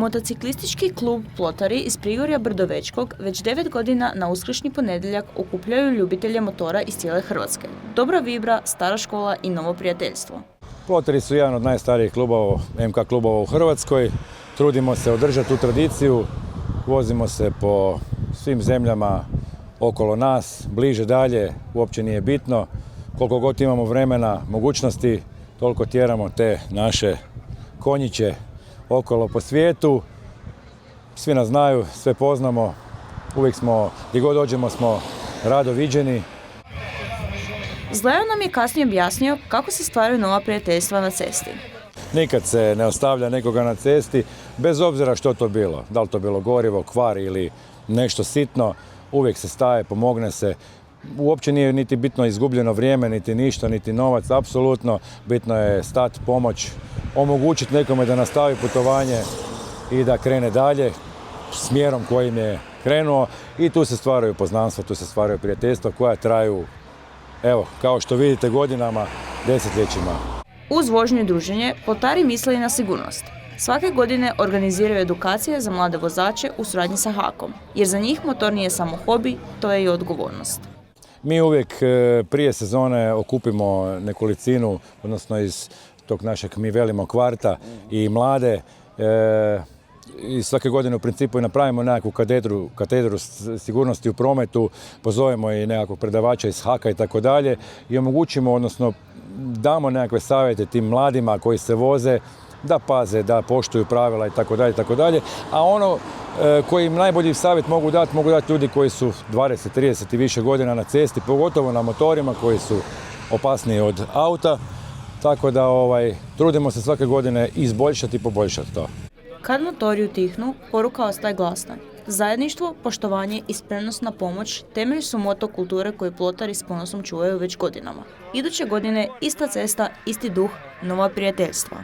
Motociklistički klub Plotari iz Prigorja Brdovečkog već 9 godina na uskršnji ponedjeljak okupljaju ljubitelje motora iz cijele Hrvatske. Dobra vibra, stara škola i novo prijateljstvo. Plotari su jedan od najstarijih klubova, MK klubova u Hrvatskoj. Trudimo se održati tu tradiciju, vozimo se po svim zemljama okolo nas, bliže, dalje, uopće nije bitno. Koliko god imamo vremena, mogućnosti, toliko tjeramo te naše konjiće okolo po svijetu. Svi nas znaju, sve poznamo, uvijek smo, gdje god dođemo smo rado viđeni. Zlajo nam je kasnije objasnio kako se stvaraju nova prijateljstva na cesti. Nikad se ne ostavlja nekoga na cesti, bez obzira što to bilo. Da li to bilo gorivo, kvar ili nešto sitno, uvijek se staje, pomogne se. Uopće nije niti bitno izgubljeno vrijeme, niti ništa, niti novac, apsolutno. Bitno je stati, pomoć, omogućiti nekome da nastavi putovanje i da krene dalje smjerom kojim je krenuo. I tu se stvaraju poznanstva, tu se stvaraju prijateljstva koja traju, evo, kao što vidite, godinama, desetljećima. Uz vožnju i druženje, Plotari misle i na sigurnost. Svake godine organiziraju edukacije za mlade vozače u suradnji sa HAK-om, jer za njih motor nije samo hobi, to je i odgovornost. Mi uvijek prije sezone okupimo nekolicinu, odnosno iz tog našeg, mi velimo, kvarta i mlade. I svake godine u principu napravimo nekakvu katedru sigurnosti u prometu, pozovemo i nekakvog predavača iz HAK-a i tako dalje i omogućimo, odnosno damo nekakve savjete tim mladima koji se voze, da paze, da poštuju pravila i tako dalje. A ono koji im najbolji savjet mogu dati ljudi koji su 20, 30 i više godina na cesti, pogotovo na motorima koji su opasniji od auta. Tako da trudimo se svake godine izboljšati i poboljšati to. Kad motori utihnu, poruka ostaje glasna. Zajedništvo, poštovanje i spremnost na pomoć temelj su moto kulture koju Plotari s ponosom čuvaju već godinama. Iduće godine ista cesta, isti duh, nova prijateljstva.